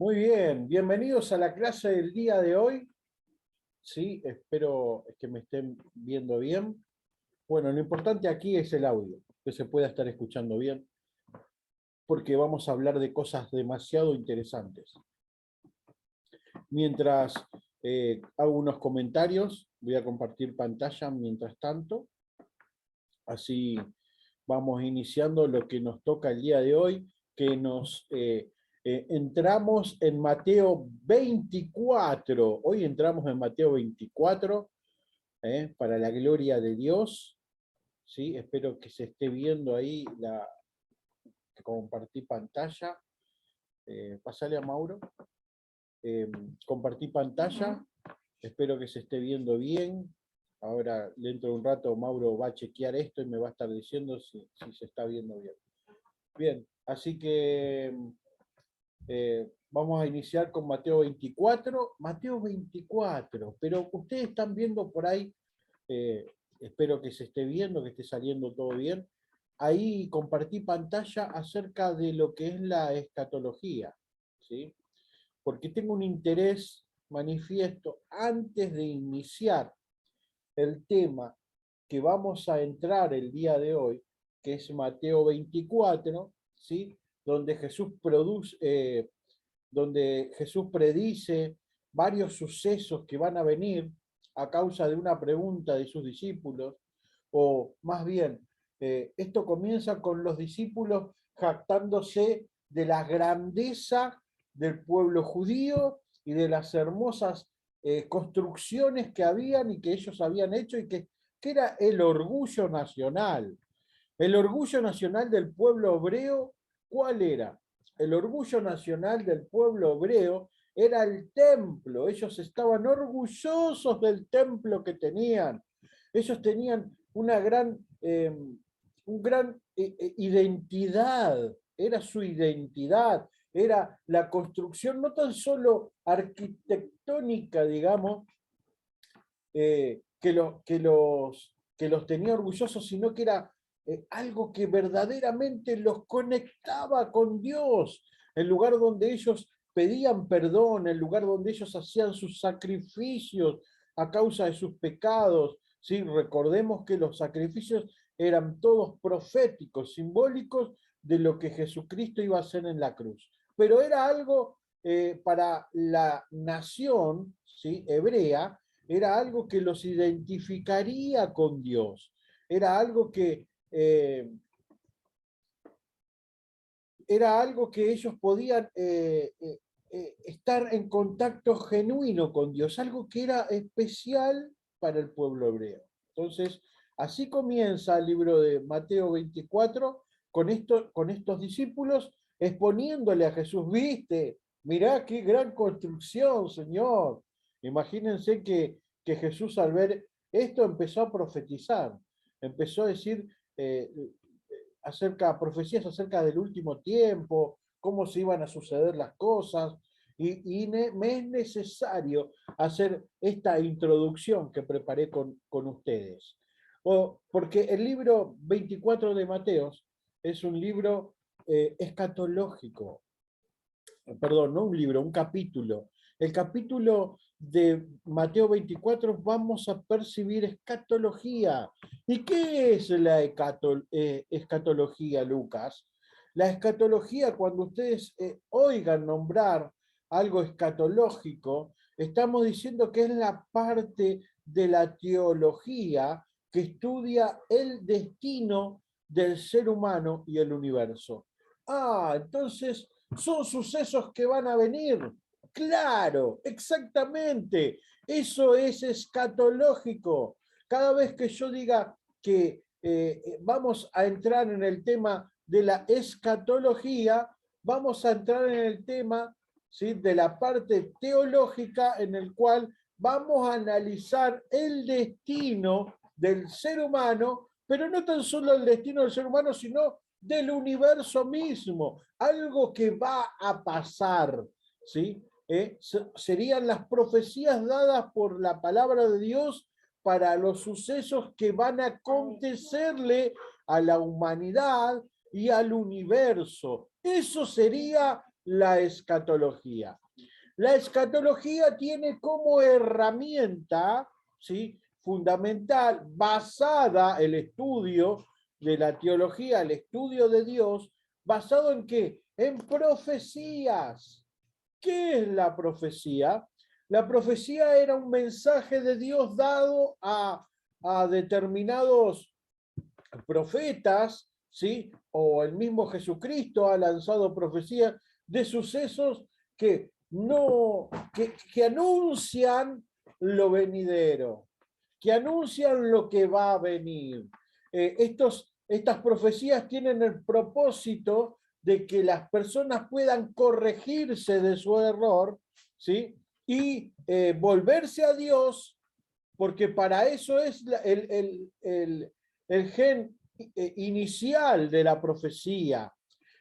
Muy bien, bienvenidos a la clase del día de hoy. Sí, espero que me estén viendo bien. Bueno, lo importante aquí es el audio, que se pueda estar escuchando bien, porque vamos a hablar de cosas demasiado interesantes. Mientras hago unos comentarios, voy a compartir pantalla mientras tanto. Así vamos iniciando lo que nos toca el día de hoy, que nos entramos en Mateo 24. Hoy entramos en Mateo 24, para la gloria de Dios. ¿Sí? Espero que se esté viendo ahí que compartí pantalla. Pasale a Mauro. Compartí pantalla. Espero que se esté viendo bien. Ahora, dentro de un rato, Mauro va a chequear esto y me va a estar diciendo si se está viendo bien. Bien, así que vamos a iniciar con Mateo 24. Mateo 24, pero ustedes están viendo por ahí, espero que se esté viendo, que esté saliendo todo bien. Ahí compartí pantalla acerca de lo que es la escatología, ¿sí? Porque tengo un interés manifiesto antes de iniciar el tema que vamos a entrar el día de hoy, que es Mateo 24, ¿sí? Donde donde Jesús predice varios sucesos que van a venir a causa de una pregunta de sus discípulos, o más bien, esto comienza con los discípulos jactándose de la grandeza del pueblo judío y de las hermosas construcciones que habían y que ellos habían hecho y que era el orgullo nacional. El orgullo nacional del pueblo hebreo, ¿cuál era? El orgullo nacional del pueblo hebreo era el templo. Ellos estaban orgullosos del templo que tenían. Ellos tenían una gran identidad, era su identidad, era la construcción no tan solo arquitectónica, digamos, que los tenía orgullosos, sino que era algo que verdaderamente los conectaba con Dios, el lugar donde ellos pedían perdón, el lugar donde ellos hacían sus sacrificios a causa de sus pecados. ¿Sí? Recordemos que los sacrificios eran todos proféticos, simbólicos de lo que Jesucristo iba a hacer en la cruz. Pero era algo para la nación, ¿sí?, hebrea, era algo que los identificaría con Dios, era algo era algo que ellos podían estar en contacto genuino con Dios, algo que era especial para el pueblo hebreo. Entonces, así comienza el libro de Mateo 24 con estos discípulos exponiéndole a Jesús, viste, mirá qué gran construcción, Señor. Imagínense que Jesús al ver esto empezó a profetizar, empezó a decir profecías acerca del último tiempo, cómo se iban a suceder las cosas, y me es necesario hacer esta introducción que preparé con ustedes. Porque el libro 24 de Mateos es un libro escatológico, perdón, no un libro, un capítulo. El capítulo de Mateo 24 vamos a percibir escatología. ¿Y qué es la escatología, Lucas? La escatología, cuando ustedes oigan nombrar algo escatológico, estamos diciendo que es la parte de la teología que estudia el destino del ser humano y el universo. Ah, entonces son sucesos que van a venir. Claro, exactamente. Eso es escatológico. Cada vez que yo diga que vamos a entrar en el tema de la escatología, vamos a entrar en el tema, ¿sí?, de la parte teológica, en el cual vamos a analizar el destino del ser humano, pero no tan solo el destino del ser humano, sino del universo mismo, algo que va a pasar, ¿sí? Serían las profecías dadas por la palabra de Dios para los sucesos que van a acontecerle a la humanidad y al universo. Eso sería la escatología. La escatología tiene como herramienta, ¿sí?, fundamental, basada el estudio de la teología, el estudio de Dios, ¿basado en qué? En profecías. ¿Qué es la profecía? La profecía era un mensaje de Dios dado a determinados profetas, ¿sí? O el mismo Jesucristo ha lanzado profecías de sucesos que no, que anuncian lo venidero, que anuncian lo que va a venir. Estas profecías tienen el propósito de que las personas puedan corregirse de su error, ¿sí? Y volverse a Dios, porque para eso es el gen inicial de la profecía,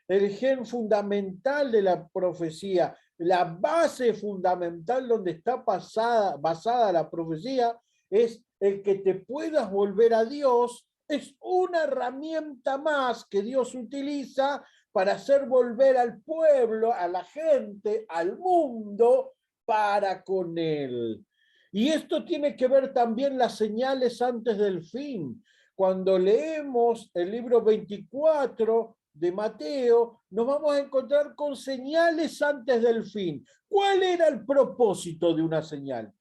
el gen fundamental de la profecía, la base fundamental donde está basada la profecía, es el que te puedas volver a Dios. Es una herramienta más que Dios utiliza para hacer volver al pueblo, a la gente, al mundo, para con Él. Y esto tiene que ver también las señales antes del fin. Cuando leemos el libro 24 de Mateo, nos vamos a encontrar con señales antes del fin. ¿Cuál era el propósito de una señal?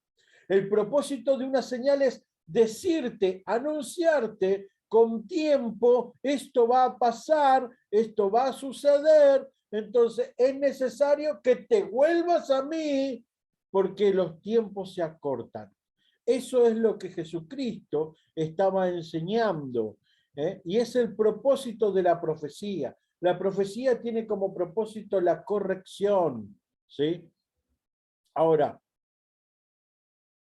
El propósito de una señal es decirte, anunciarte con tiempo, esto va a pasar, esto va a suceder, entonces es necesario que te vuelvas a mí porque los tiempos se acortan. Eso es lo que Jesucristo estaba enseñando, ¿eh? Y es el propósito de la profecía. La profecía tiene como propósito la corrección, ¿sí? Ahora,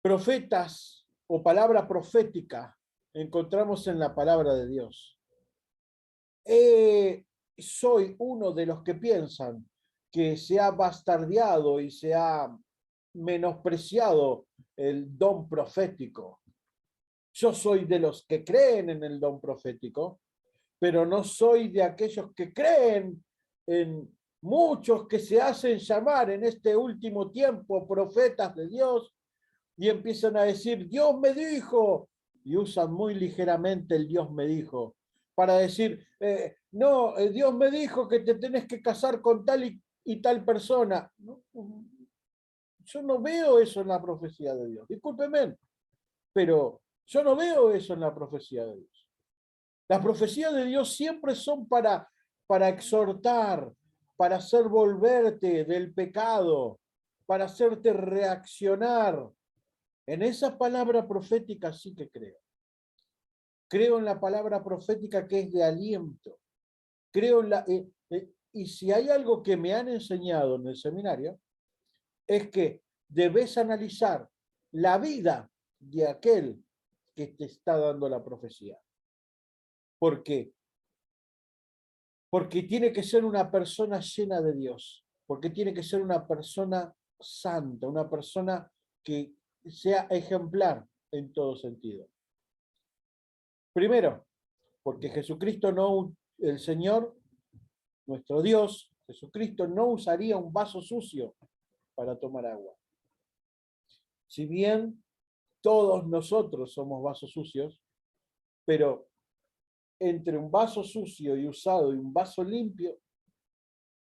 profetas o palabra profética encontramos en la palabra de Dios. Soy uno de los que piensan que se ha bastardeado y se ha menospreciado el don profético. Yo soy de los que creen en el don profético, pero no soy de aquellos que creen en muchos que se hacen llamar en este último tiempo profetas de Dios y empiezan a decir, Dios me dijo, y usan muy ligeramente el Dios me dijo, para decir, no, Dios me dijo que te tenés que casar con tal y tal persona. No, yo no veo eso en la profecía de Dios. Discúlpeme, pero yo no veo eso en la profecía de Dios. Las profecías de Dios siempre son para exhortar, para hacer volverte del pecado, para hacerte reaccionar. En esa palabra profética sí que creo. Creo en la palabra profética que es de aliento. Creo en y si hay algo que me han enseñado en el seminario, es que debes analizar la vida de aquel que te está dando la profecía. ¿Por qué? Porque tiene que ser una persona llena de Dios, porque tiene que ser una persona santa, una persona que sea ejemplar en todo sentido. Primero, porque Jesucristo no, el Señor, nuestro Dios, Jesucristo no usaría un vaso sucio para tomar agua. Si bien todos nosotros somos vasos sucios, pero entre un vaso sucio y usado y un vaso limpio,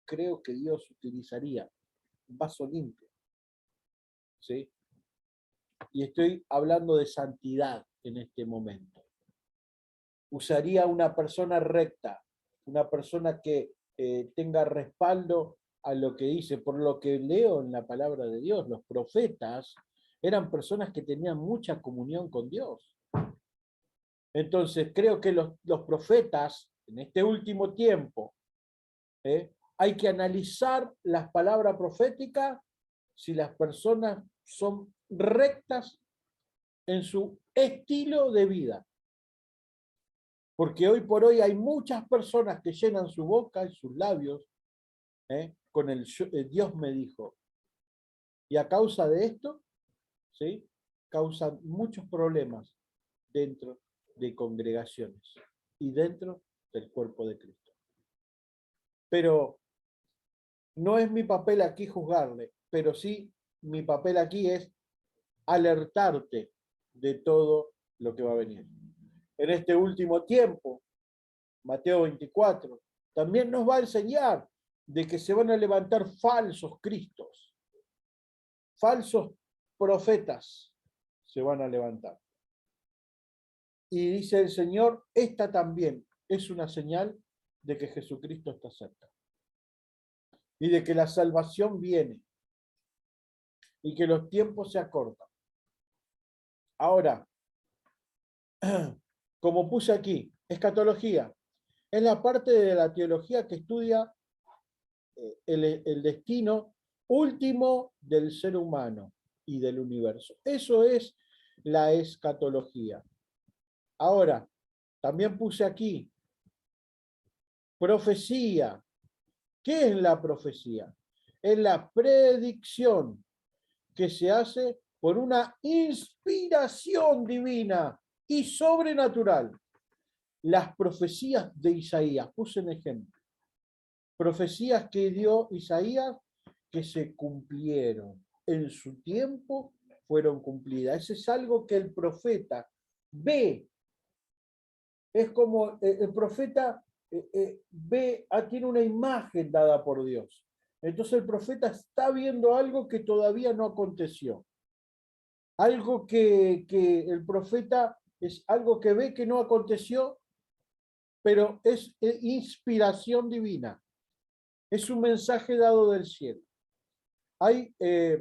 creo que Dios utilizaría un vaso limpio, ¿sí? Y estoy hablando de santidad en este momento. Usaría una persona recta, una persona que tenga respaldo a lo que dice, por lo que leo en la palabra de Dios, los profetas eran personas que tenían mucha comunión con Dios. Entonces, creo que los profetas, en este último tiempo, hay que analizar las palabras proféticas si las personas son rectas en su estilo de vida. Porque hoy por hoy hay muchas personas que llenan su boca y sus labios con el Dios me dijo. Y a causa de esto, ¿sí?, causan muchos problemas dentro de congregaciones y dentro del cuerpo de Cristo. Pero no es mi papel aquí juzgarle, pero sí mi papel aquí es alertarte de todo lo que va a venir. En este último tiempo, Mateo 24, también nos va a enseñar de que se van a levantar falsos cristos, falsos profetas se van a levantar. Y dice el Señor, esta también es una señal de que Jesucristo está cerca y de que la salvación viene y que los tiempos se acortan. Ahora, como puse aquí, escatología, es la parte de la teología que estudia el destino último del ser humano y del universo. Eso es la escatología. Ahora, también puse aquí, profecía. ¿Qué es la profecía? Es la predicción que se hace por una inspiración divina y sobrenatural. Las profecías de Isaías, puse un ejemplo. Profecías que dio Isaías que se cumplieron. En su tiempo fueron cumplidas. Eso es algo que el profeta ve. Es como el profeta ve, tiene una imagen dada por Dios. Entonces el profeta está viendo algo que todavía no aconteció. Algo que el profeta es algo que ve que no aconteció, pero es inspiración divina. Es un mensaje dado del cielo. Hay,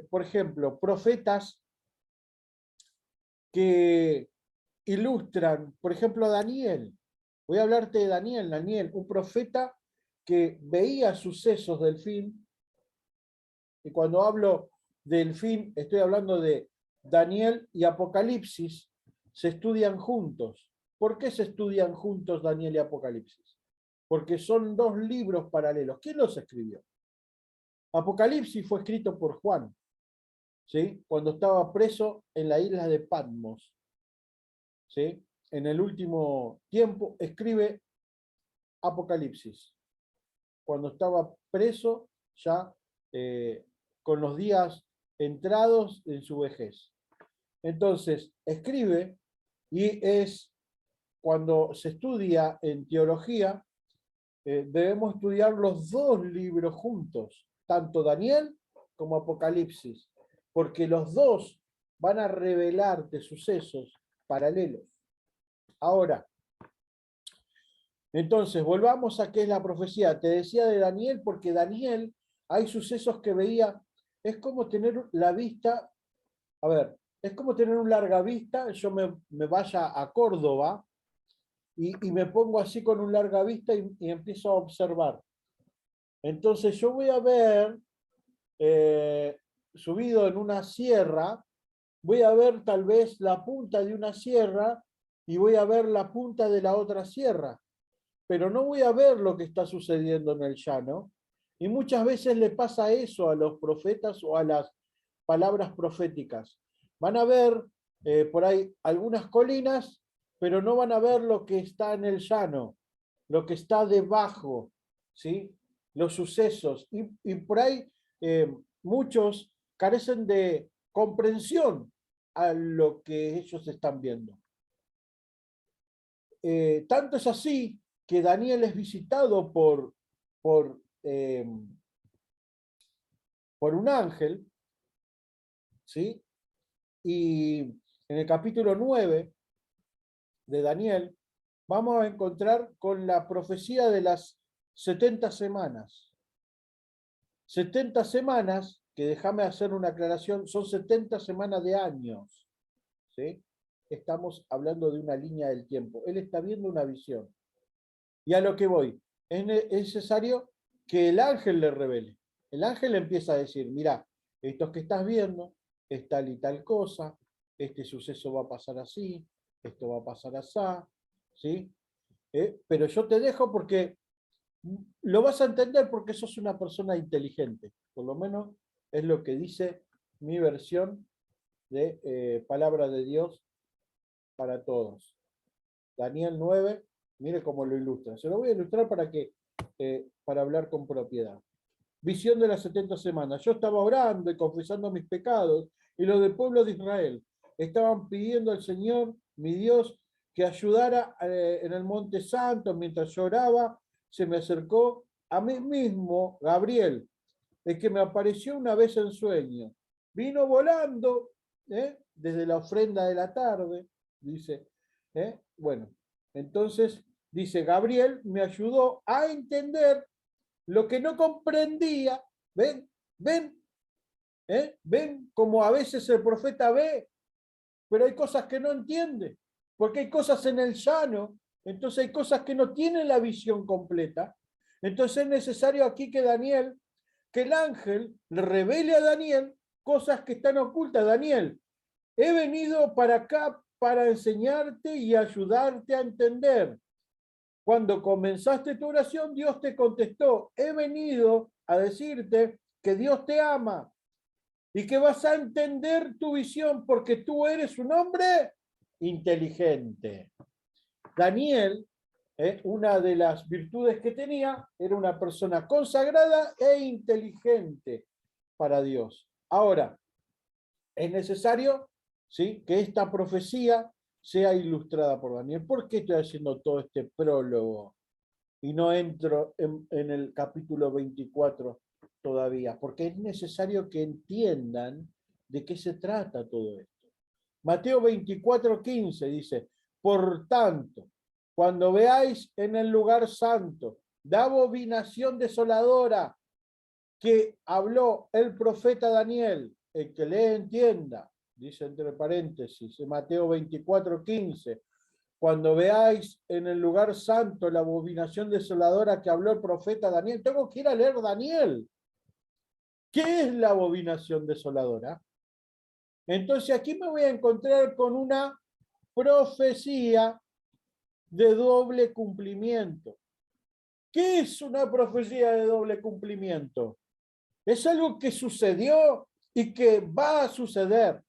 por ejemplo, profetas que ilustran, por ejemplo, a Daniel. Voy a hablarte de Daniel. Daniel, un profeta que veía sucesos del fin. Y cuando hablo del fin, estoy hablando de Daniel y Apocalipsis, se estudian juntos. ¿Por qué se estudian juntos Daniel y Apocalipsis? Porque son dos libros paralelos. ¿Quién los escribió? Apocalipsis fue escrito por Juan, ¿sí? Cuando estaba preso en la isla de Patmos, ¿sí? En el último tiempo escribe Apocalipsis, cuando estaba preso ya con los días entrados en su vejez. Entonces, escribe y es cuando se estudia en teología, debemos estudiar los dos libros juntos, tanto Daniel como Apocalipsis, porque los dos van a revelarte sucesos paralelos. Ahora, entonces, volvamos a qué es la profecía. Te decía de Daniel, porque Daniel, hay sucesos que veía, es como tener la vista, a ver, es como tener un larga vista, yo me vaya a Córdoba y me pongo así con un larga vista y empiezo a observar. Entonces yo voy a ver, subido en una sierra, voy a ver tal vez la punta de una sierra y voy a ver la punta de la otra sierra, pero no voy a ver lo que está sucediendo en el llano. Y muchas veces le pasa eso a los profetas o a las palabras proféticas. Van a ver por ahí algunas colinas, pero no van a ver lo que está en el llano, lo que está debajo, ¿sí? Los sucesos. Y por ahí muchos carecen de comprensión a lo que ellos están viendo. Tanto es así que Daniel es visitado por, eh, por un ángel, ¿sí? Y en el capítulo 9 de Daniel vamos a encontrar con la profecía de las 70 semanas. 70 semanas, que déjame hacer una aclaración, son 70 semanas de años, ¿sí? Estamos hablando de una línea del tiempo. Él está viendo una visión. Y a lo que voy, es necesario que el ángel le revele. El ángel le empieza a decir, mira, esto que estás viendo es tal y tal cosa, este suceso va a pasar así, esto va a pasar así, ¿sí? Pero yo te dejo porque lo vas a entender porque sos una persona inteligente. Por lo menos es lo que dice mi versión de Palabra de Dios para todos. Daniel 9, mire cómo lo ilustra. Se lo voy a ilustrar para hablar con propiedad. visión de las 70 semanas. Yo estaba orando y confesando mis pecados, y los del pueblo de Israel estaban pidiendo al Señor, mi Dios, que ayudara en el Monte Santo. Mientras yo oraba, se me acercó a mí mismo Gabriel, el que me apareció una vez en sueño. Vino volando desde la ofrenda de la tarde, dice. Bueno, entonces dice, Gabriel me ayudó a entender lo que no comprendía. ¿Ven? ¿Ven? ¿Ven como a veces el profeta ve, pero hay cosas que no entiende? Porque hay cosas en el llano, entonces hay cosas que no tienen la visión completa. Entonces es necesario aquí que Daniel, que el ángel le revele a Daniel cosas que están ocultas. Daniel, he venido para acá para enseñarte y ayudarte a entender. Cuando comenzaste tu oración, Dios te contestó, he venido a decirte que Dios te ama y que vas a entender tu visión porque tú eres un hombre inteligente. Daniel, una de las virtudes que tenía, era una persona consagrada e inteligente para Dios. Ahora, es necesario, ¿sí?, que esta profecía sea ilustrada por Daniel. ¿Por qué estoy haciendo todo este prólogo y no entro en el capítulo 24 todavía? Porque es necesario que entiendan de qué se trata todo esto. Mateo 24:15 dice, por tanto, cuando veáis en el lugar santo la abominación desoladora que habló el profeta Daniel, el que lee entienda, dice entre paréntesis, en Mateo 24:15, cuando veáis en el lugar santo la abominación desoladora que habló el profeta Daniel, tengo que ir a leer Daniel. ¿Qué es la abominación desoladora? Entonces aquí me voy a encontrar con una profecía de doble cumplimiento. ¿Qué es una profecía de doble cumplimiento? Es algo que sucedió y que va a suceder.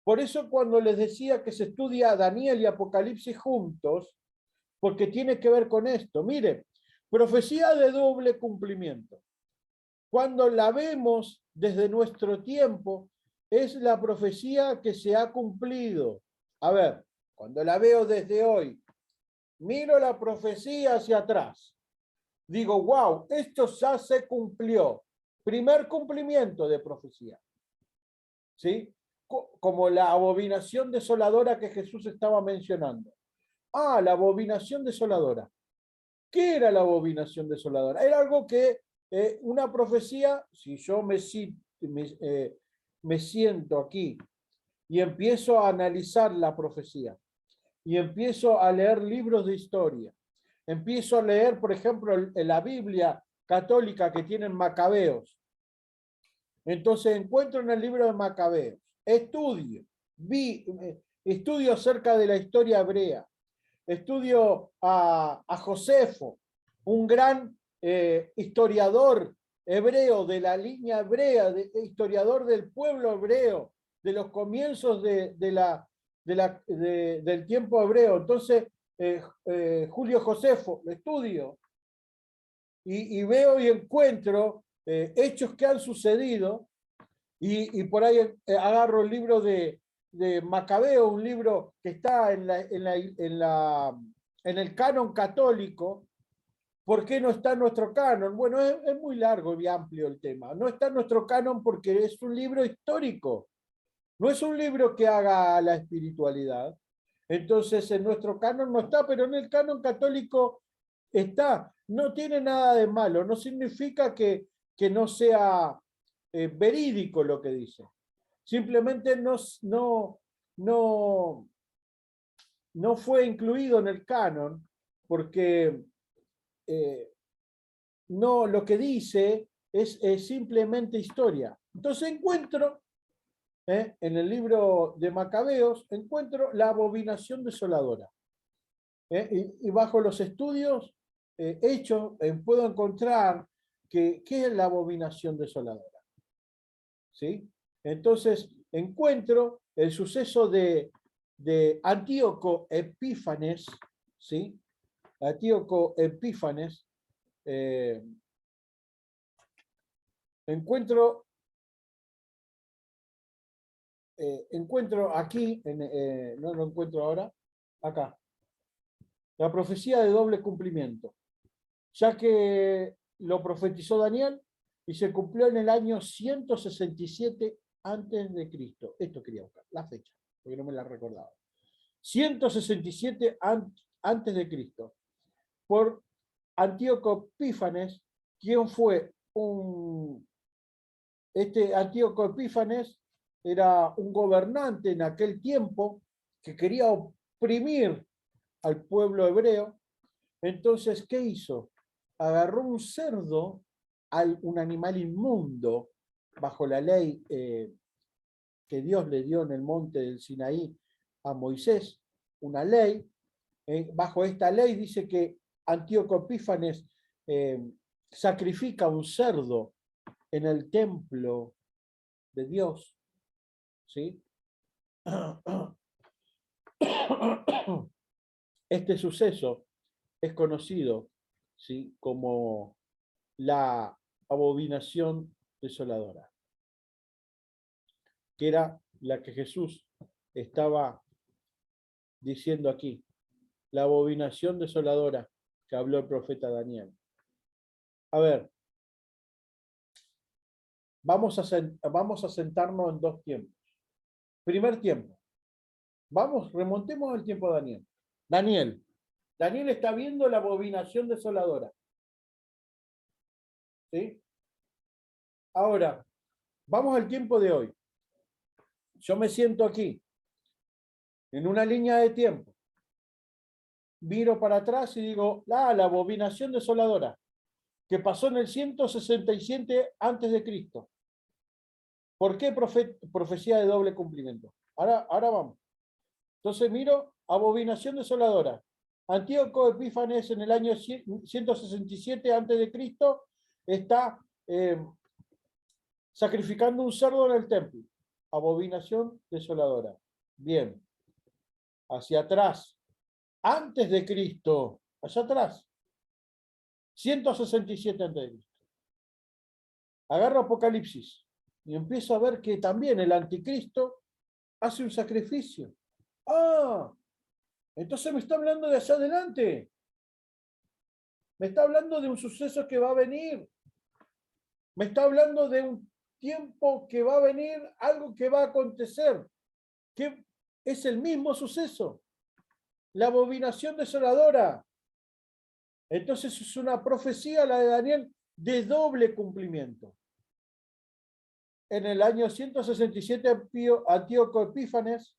Por eso cuando les decía que se estudia Daniel y Apocalipsis juntos, porque tiene que ver con esto. Mire, profecía de doble cumplimiento. Cuando la vemos desde nuestro tiempo, es la profecía que se ha cumplido. A ver, cuando la veo desde hoy, miro la profecía hacia atrás. Digo, wow, esto ya se cumplió. Primer cumplimiento de profecía. ¿Sí? Como la abominación desoladora que Jesús estaba mencionando. Ah, la abominación desoladora. ¿Qué era la abominación desoladora? Era algo que una profecía, si yo me siento aquí y empiezo a analizar la profecía y empiezo a leer libros de historia, empiezo a leer, por ejemplo, la Biblia católica que tienen Macabeos, entonces encuentro en el libro de Macabeos, estudio acerca de la historia hebrea, estudio a Josefo, un gran historiador hebreo de la línea hebrea, historiador del pueblo hebreo, de los comienzos del tiempo hebreo. Entonces, Julio Josefo, lo estudio y veo y encuentro hechos que han sucedido y por ahí agarro el libro de Macabeo, un libro que está en el canon católico. ¿Por qué no está en nuestro canon? Bueno, es muy largo y amplio el tema. No está en nuestro canon porque es un libro histórico. No es un libro que haga la espiritualidad. Entonces, en nuestro canon no está, pero en el canon católico está. No tiene nada de malo. No significa que no sea verídico lo que dice. Simplemente no fue incluido en el canon porque no, lo que dice es simplemente historia. Entonces encuentro, en el libro de Macabeos, encuentro la abominación desoladora. Y bajo los estudios hechos, puedo encontrar qué es la abominación desoladora. ¿Sí? Entonces encuentro el suceso de Antíoco Epífanes, ¿sí? Antíoco Epífanes, encuentro aquí, no lo encuentro ahora, acá, la profecía de doble cumplimiento, ya que lo profetizó Daniel y se cumplió en el año 167 antes de Cristo. Esto quería buscar, la fecha, porque no me la recordaba. 167 antes de Cristo, por Antíoco Epífanes, quien fue este Antíoco Epífanes era un gobernante en aquel tiempo que quería oprimir al pueblo hebreo. Entonces, ¿qué hizo? Agarró un cerdo, un animal inmundo, bajo la ley que Dios le dio en el monte del Sinaí a Moisés, una ley. Bajo esta ley dice que Antíoco Epífanes sacrifica un cerdo en el templo de Dios, ¿sí? Este suceso es conocido, ¿sí?, como la abominación desoladora, que era la que Jesús estaba diciendo aquí, la abominación desoladora que habló el profeta Daniel. A ver, vamos a sentarnos en dos tiempos. Primer tiempo. Remontemos al tiempo de Daniel. Daniel está viendo la abominación desoladora. ¿Sí? Ahora, vamos al tiempo de hoy. Yo me siento aquí, en una línea de tiempo. Miro para atrás y digo, la abominación desoladora, que pasó en el 167 antes de Cristo. ¿Por qué profecía de doble cumplimiento? Ahora vamos. Entonces miro, abominación desoladora. Antíoco Epífanes en el año 167 antes de Cristo está sacrificando un cerdo en el templo. Abominación desoladora. Bien. Hacia atrás. Antes de Cristo. Hacia atrás. 167 antes de Cristo. Agarro Apocalipsis y empiezo a ver que también el anticristo hace un sacrificio. Ah, entonces me está hablando de allá adelante. Me está hablando de un suceso que va a venir. Me está hablando de un tiempo que va a venir, algo que va a acontecer, que es el mismo suceso. La abominación desoladora. Entonces es una profecía, la de Daniel, de doble cumplimiento. En el año 167 Antíoco Epífanes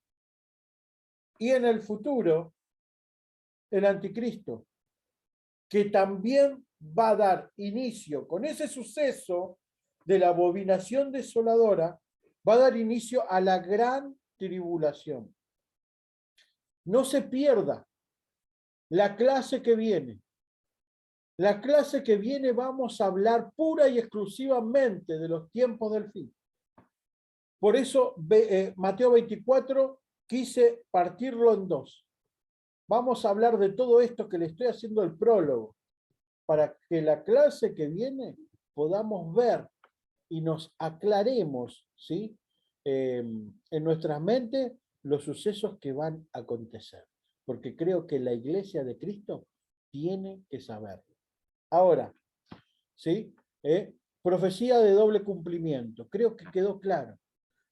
y en el futuro el anticristo, que también va a dar inicio con ese suceso de la abominación desoladora, va a dar inicio a la gran tribulación. No se pierda la clase que viene. La clase que viene vamos a hablar pura y exclusivamente de los tiempos del fin. Por eso Mateo 24 quise partirlo en dos. Vamos a hablar de todo esto que le estoy haciendo el prólogo, para que la clase que viene podamos ver y nos aclaremos, ¿sí?, en nuestras mentes los sucesos que van a acontecer. Porque creo que la Iglesia de Cristo tiene que saberlo. Ahora, ¿sí? Profecía de doble cumplimiento. Creo que quedó claro.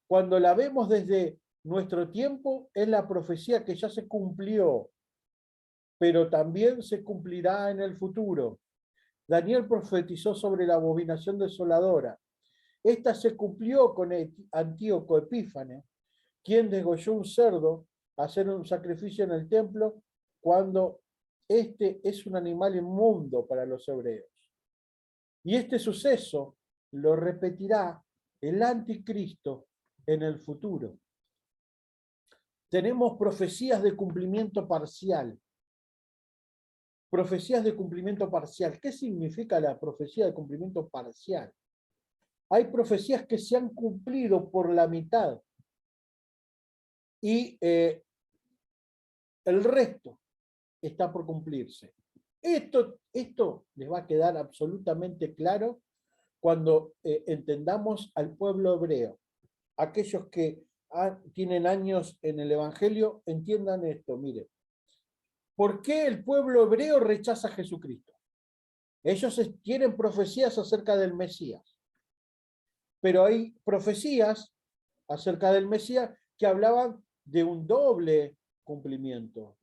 Cuando la vemos desde nuestro tiempo, es la profecía que ya se cumplió, pero también se cumplirá en el futuro. Daniel profetizó sobre la abominación desoladora. Esta se cumplió con Antíoco Epífanes, quien degolló un cerdo a hacer un sacrificio en el templo cuando este es un animal inmundo para los hebreos. Y este suceso lo repetirá el anticristo en el futuro. Tenemos profecías de cumplimiento parcial. Profecías de cumplimiento parcial. ¿Qué significa la profecía de cumplimiento parcial? Hay profecías que se han cumplido por la mitad y el resto está por cumplirse. Esto les va a quedar absolutamente claro cuando entendamos al pueblo hebreo. Aquellos que tienen años en el Evangelio, entiendan esto, mire. ¿Por qué el pueblo hebreo rechaza a Jesucristo? Ellos tienen profecías acerca del Mesías, pero hay profecías acerca del Mesías que hablaban de un doble cumplimiento.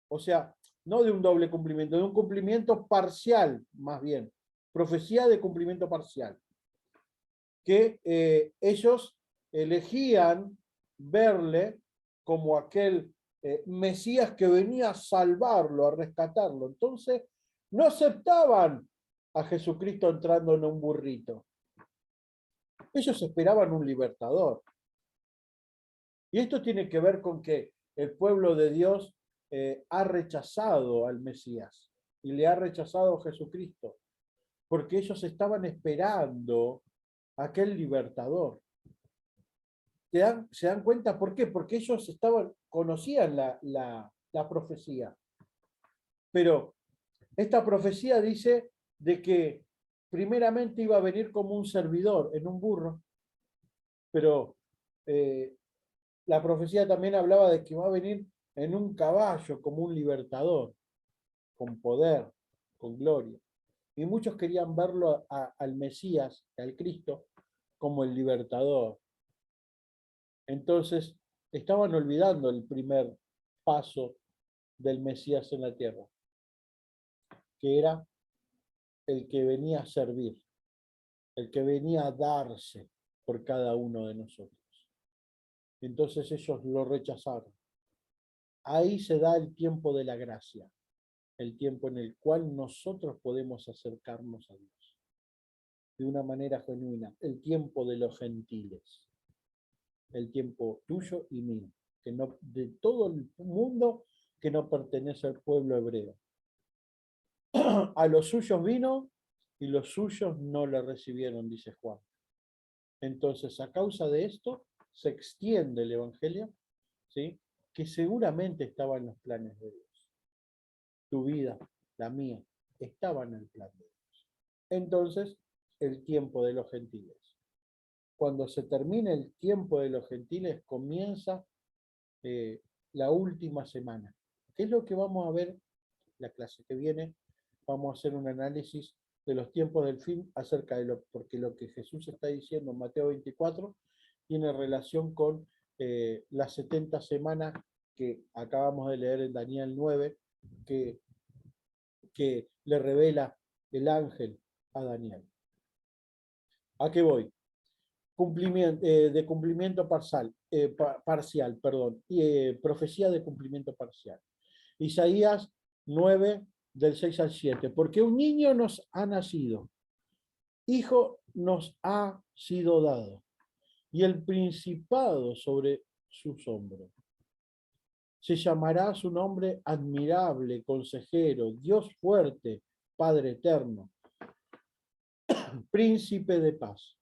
O sea, no de un doble cumplimiento, de un cumplimiento parcial, más bien. Profecía de cumplimiento parcial. Que ellos elegían verle como aquel Mesías que venía a salvarlo, a rescatarlo. Entonces, no aceptaban a Jesucristo entrando en un burrito. Ellos esperaban un libertador. Y esto tiene que ver con que el pueblo de Dios ha rechazado al Mesías y le ha rechazado a Jesucristo, porque ellos estaban esperando a aquel libertador. ¿Se dan cuenta por qué? Porque ellos conocían la profecía. Pero esta profecía dice de que primeramente iba a venir como un servidor en un burro, pero la profecía también hablaba de que va a venir en un caballo como un libertador, con poder, con gloria. Y muchos querían verlo al Mesías, al Cristo, como el libertador. Entonces, estaban olvidando el primer paso del Mesías en la tierra, que era el que venía a servir, el que venía a darse por cada uno de nosotros. Entonces ellos lo rechazaron. Ahí se da el tiempo de la gracia, el tiempo en el cual nosotros podemos acercarnos a Dios de una manera genuina, el tiempo de los gentiles, el tiempo tuyo y mío, que no, de todo el mundo que no pertenece al pueblo hebreo. A los suyos vino y los suyos no le recibieron, dice Juan. Entonces, a causa de esto, se extiende el Evangelio, ¿sí? Que seguramente estaba en los planes de Dios. Tu vida, la mía, estaba en el plan de Dios. Entonces, el tiempo de los gentiles. Cuando se termine el tiempo de los gentiles, comienza la última semana. ¿Qué es lo que vamos a ver la clase que viene? Vamos a hacer un análisis de los tiempos del fin acerca de porque lo que Jesús está diciendo en Mateo 24 tiene relación con las 70 semanas que acabamos de leer en Daniel 9, que le revela el ángel a Daniel. ¿A qué voy? De cumplimiento parcial, perdón, profecía de cumplimiento parcial. Isaías 9, del 6 al 7. Porque un niño nos ha nacido, hijo nos ha sido dado, y el principado sobre sus hombros. Se llamará su nombre admirable, consejero, Dios fuerte, Padre eterno, príncipe de paz.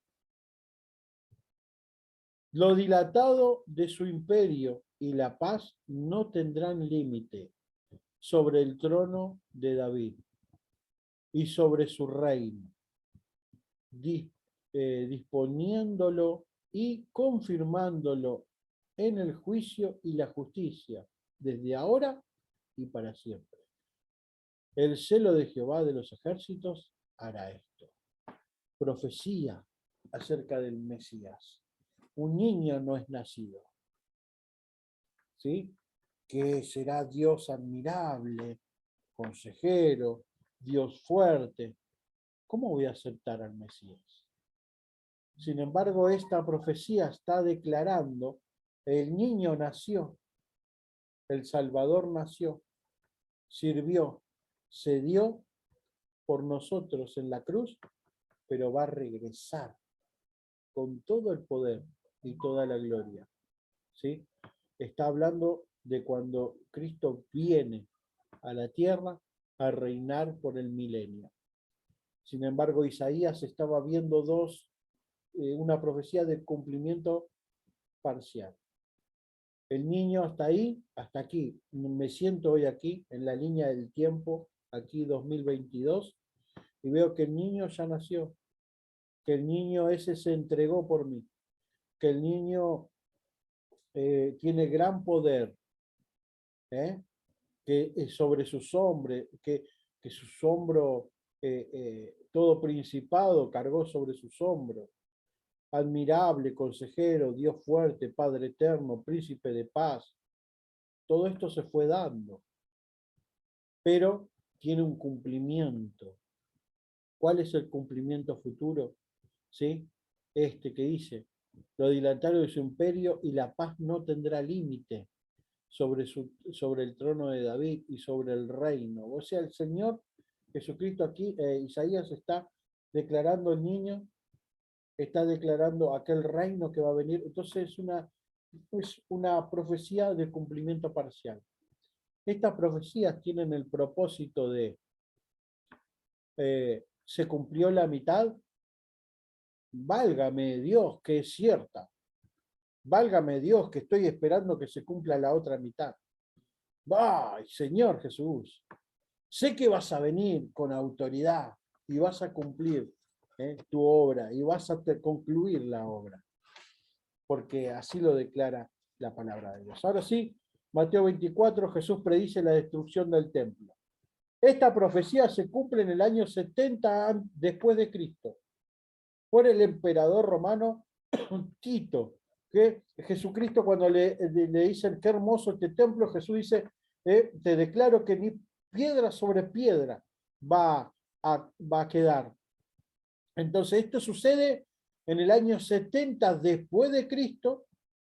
Lo dilatado de su imperio y la paz no tendrán límite sobre el trono de David y sobre su reino, disponiéndolo y confirmándolo en el juicio y la justicia, desde ahora y para siempre. El celo de Jehová de los ejércitos hará esto. Profecía acerca del Mesías. Un niño no es nacido, ¿sí? Que será Dios admirable, consejero, Dios fuerte. ¿Cómo voy a aceptar al Mesías? Sin embargo, esta profecía está declarando, el niño nació, el Salvador nació, sirvió, se dio por nosotros en la cruz, pero va a regresar con todo el poder y toda la gloria. ¿Sí? Está hablando de cuando Cristo viene a la tierra a reinar por el milenio. Sin embargo, Isaías estaba viendo una profecía de cumplimiento parcial. El niño hasta ahí, hasta aquí. Me siento hoy aquí, en la línea del tiempo, aquí 2022, y veo que el niño ya nació. que el niño ese se entregó por mí, que el niño tiene gran poder, ¿eh? Que sobre sus hombros, que sus hombros, todo principado cargó sobre sus hombros. Admirable, consejero, Dios fuerte, Padre eterno, príncipe de paz. Todo esto se fue dando, pero tiene un cumplimiento. ¿Cuál es el cumplimiento futuro? ¿Sí? Este que dice, lo dilatario de su imperio y la paz no tendrá límite sobre el trono de David y sobre el reino. O sea, el Señor Jesucristo aquí, Isaías está declarando el niño, está declarando aquel reino que va a venir. Entonces es una profecía de cumplimiento parcial. Estas profecías tienen el propósito de, se cumplió la mitad, válgame Dios que es cierta, válgame Dios que estoy esperando que se cumpla la otra mitad. ¡Ay, Señor Jesús! Sé que vas a venir con autoridad y vas a cumplir tu obra y vas a concluir la obra, porque así lo declara la palabra de Dios. Ahora sí, Mateo 24, Jesús predice la destrucción del templo. Esta profecía se cumple en el año 70 después de Cristo por el emperador romano Tito, que Jesucristo cuando le dicen qué hermoso este templo, Jesús dice, te declaro que ni piedra sobre piedra va a quedar. Entonces esto sucede en el año 70 después de Cristo.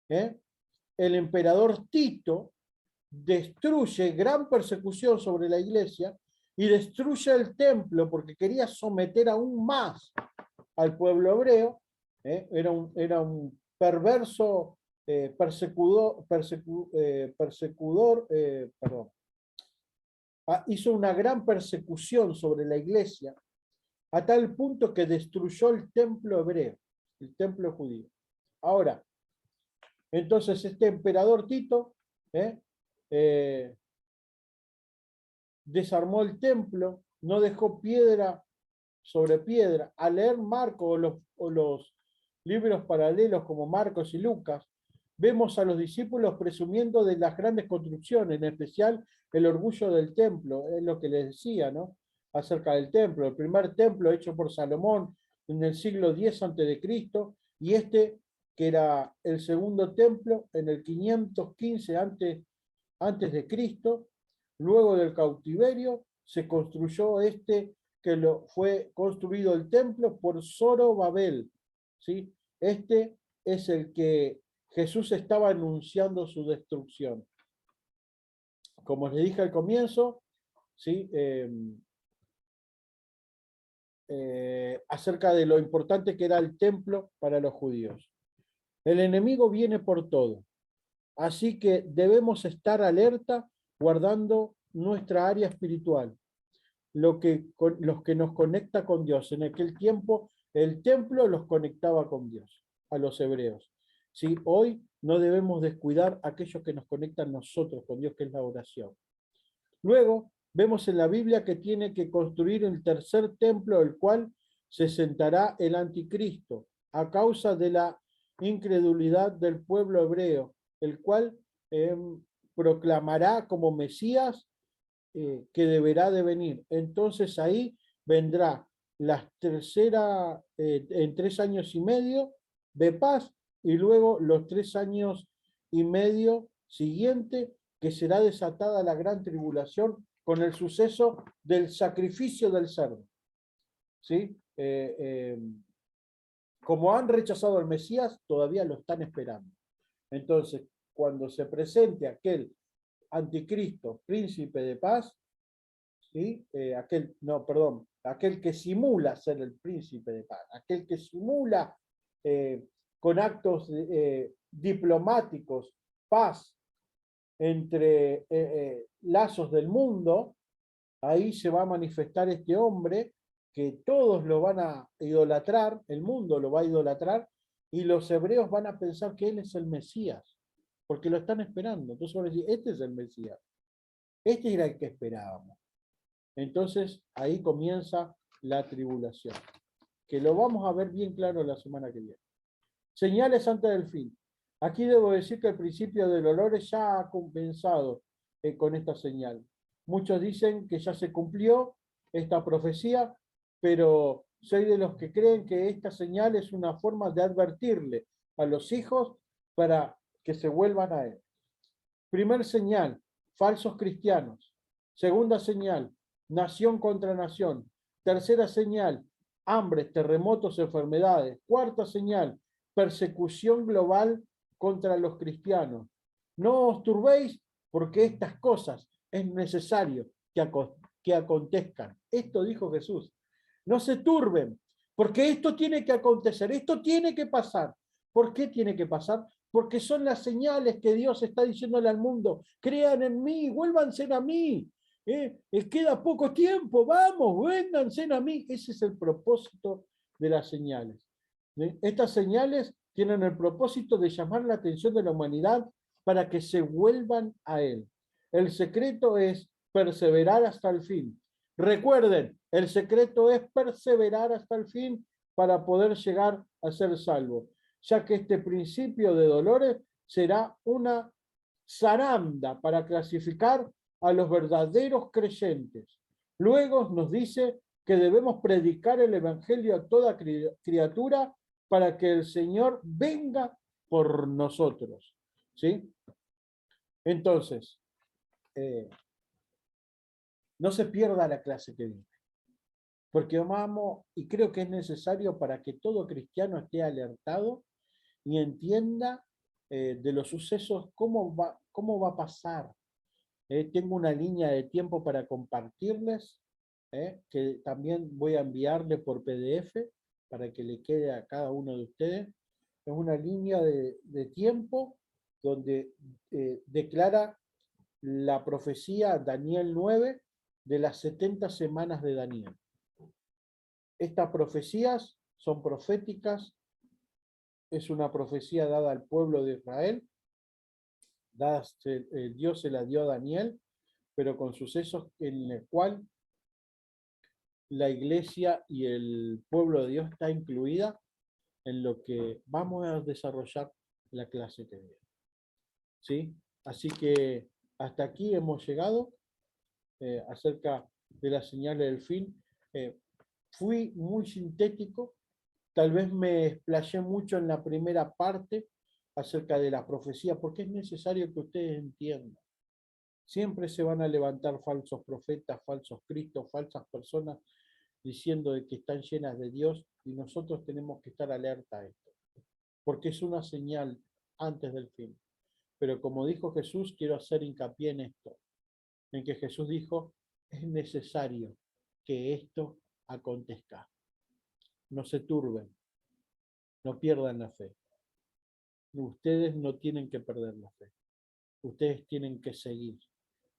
El emperador Tito destruye, gran persecución sobre la iglesia, y destruye el templo porque quería someter aún más al pueblo hebreo. Era un perverso persecutor, perdón. Hizo una gran persecución sobre la iglesia a tal punto que destruyó el templo hebreo, el templo judío. Ahora, entonces este emperador Tito desarmó el templo, no dejó piedra sobre piedra. Al leer Marcos o los libros paralelos como Marcos y Lucas, vemos a los discípulos presumiendo de las grandes construcciones, en especial el orgullo del templo, es lo que les decía, ¿no? Acerca del templo. El primer templo hecho por Salomón en el siglo X a.C., y este, que era el segundo templo, en el 515 antes de Cristo. Luego del cautiverio se construyó fue construido el templo por Zorobabel, ¿sí? Este es el que Jesús estaba anunciando su destrucción. Como les dije al comienzo, ¿sí? Acerca de lo importante que era el templo para los judíos. El enemigo viene por todo, así que debemos estar alerta guardando nuestra área espiritual, los que nos conecta con Dios. En aquel tiempo el templo los conectaba con Dios, a los hebreos. ¿Sí? Hoy no debemos descuidar aquellos que nos conectan nosotros con Dios, que es la oración. Luego vemos en la Biblia que tiene que construir el tercer templo, el cual se sentará el anticristo, a causa de la incredulidad del pueblo hebreo, el cual proclamará como Mesías que deberá de venir. Entonces ahí vendrá la tercera, en 3 años y medio de paz, y luego los 3 años y medio siguiente, que será desatada la gran tribulación con el suceso del sacrificio del cerdo. ¿Sí? Como han rechazado al Mesías, todavía lo están esperando. Entonces, cuando se presente aquel anticristo, príncipe de paz, ¿sí? Aquel que simula ser el príncipe de paz, aquel que simula con actos diplomáticos paz entre lazos del mundo, ahí se va a manifestar este hombre que todos lo van a idolatrar, el mundo lo va a idolatrar, y los hebreos van a pensar que él es el Mesías, porque lo están esperando. Entonces van a decir, este es el Mesías, este era el que esperábamos. Entonces ahí comienza la tribulación. que lo vamos a ver bien claro la semana que viene. Señales antes del fin. Aquí debo decir que el principio del dolores ya ha compensado con esta señal. Muchos dicen que ya se cumplió esta profecía, pero soy de los que creen que esta señal es una forma de advertirle a los hijos para que se vuelvan a él. Primer señal, falsos cristianos. Segunda señal, nación contra nación. Tercera señal, hambres, terremotos, enfermedades. Cuarta señal, persecución global contra los cristianos. No os turbéis porque estas cosas es necesario que acontezcan. Esto dijo Jesús. No se turben, porque esto tiene que acontecer, esto tiene que pasar. ¿Por qué tiene que pasar? Porque son las señales que Dios está diciéndole al mundo. Crean en mí, vuélvanse a mí. Queda poco tiempo, vamos, vénganse a mí. Ese es el propósito de las señales. Estas señales tienen el propósito de llamar la atención de la humanidad para que se vuelvan a Él. El secreto es perseverar hasta el fin. Recuerden, el secreto es perseverar hasta el fin para poder llegar a ser salvo, ya que este principio de dolores será una zaranda para clasificar a los verdaderos creyentes. Luego nos dice que debemos predicar el evangelio a toda criatura para que el Señor venga por nosotros. ¿Sí? Entonces, no se pierda la clase que viene, porque vamos, y creo que es necesario para que todo cristiano esté alertado y entienda de los sucesos cómo va a pasar. Tengo una línea de tiempo para compartirles, que también voy a enviarle por PDF para que le quede a cada uno de ustedes. Es una línea de tiempo donde declara la profecía Daniel 9 de las 70 semanas de Daniel. Estas profecías son proféticas, es una profecía dada al pueblo de Israel, Dios se la dio a Daniel, pero con sucesos en el cual la iglesia y el pueblo de Dios está incluida en lo que vamos a desarrollar la clase que viene. ¿Sí? Así que hasta aquí hemos llegado acerca de las señales del fin. Fui muy sintético, tal vez me explayé mucho en la primera parte acerca de la profecía, porque es necesario que ustedes entiendan. Siempre se van a levantar falsos profetas, falsos cristos, falsas personas diciendo de que están llenas de Dios, y nosotros tenemos que estar alerta a esto, porque es una señal antes del fin. Pero como dijo Jesús, quiero hacer hincapié en esto, en que Jesús dijo, es necesario que esto acontezca. No se turben, no pierdan la fe. Ustedes no tienen que perder la fe. Ustedes tienen que seguir.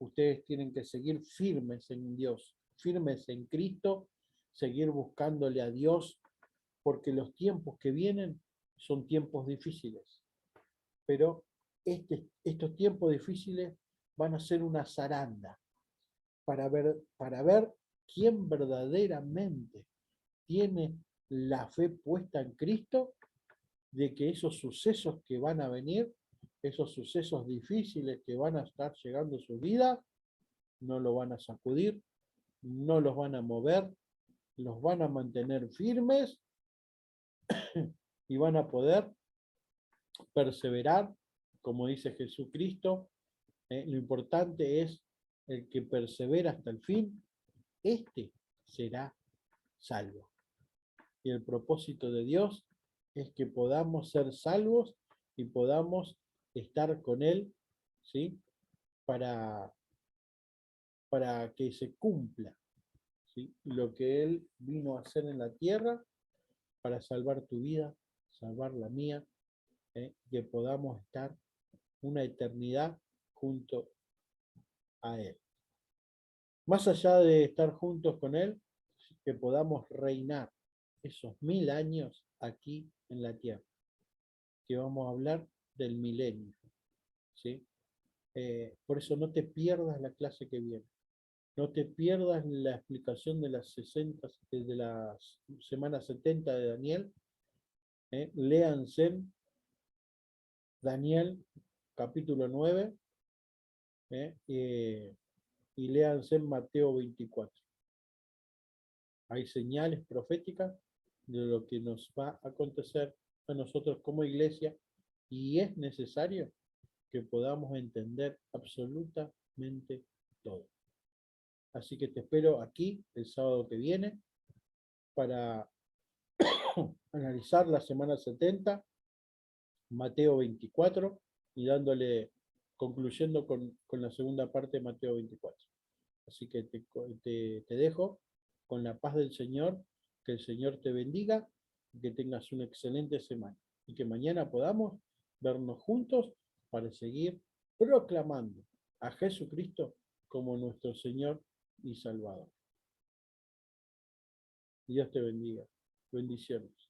Ustedes tienen que seguir firmes en Dios, firmes en Cristo, seguir buscándole a Dios, porque los tiempos que vienen son tiempos difíciles. Pero estos tiempos difíciles van a ser una zaranda para ver quién verdaderamente tiene la fe puesta en Cristo, de que esos sucesos que van a venir, esos sucesos difíciles que van a estar llegando a su vida, no lo van a sacudir, no los van a mover, los van a mantener firmes y van a poder perseverar, como dice Jesucristo. Lo importante es el que persevera hasta el fin, este será salvo. Y el propósito de Dios es que podamos ser salvos y podamos estar con Él, ¿sí? Para que se cumpla, ¿sí? Lo que Él vino a hacer en la tierra para salvar tu vida, salvar la mía, que podamos estar una eternidad junto a Él. Más allá de estar juntos con Él, que podamos reinar esos 1000 años aquí en la tierra, que vamos a hablar del milenio, ¿sí? Por eso no te pierdas la clase que viene. No te pierdas la explicación de las 60, de la semana 70 de Daniel. Léanse Daniel capítulo 9, y léanse Mateo 24. Hay señales proféticas de lo que nos va a acontecer a nosotros como iglesia, y es necesario que podamos entender absolutamente todo. Así que te espero aquí el sábado que viene para analizar la semana 70, Mateo 24, y concluyendo con la segunda parte de Mateo 24. Así que te dejo con la paz del Señor, que el Señor te bendiga, que tengas una excelente semana y que mañana podamos vernos juntos para seguir proclamando a Jesucristo como nuestro Señor y Salvador. Dios te bendiga. Bendiciones.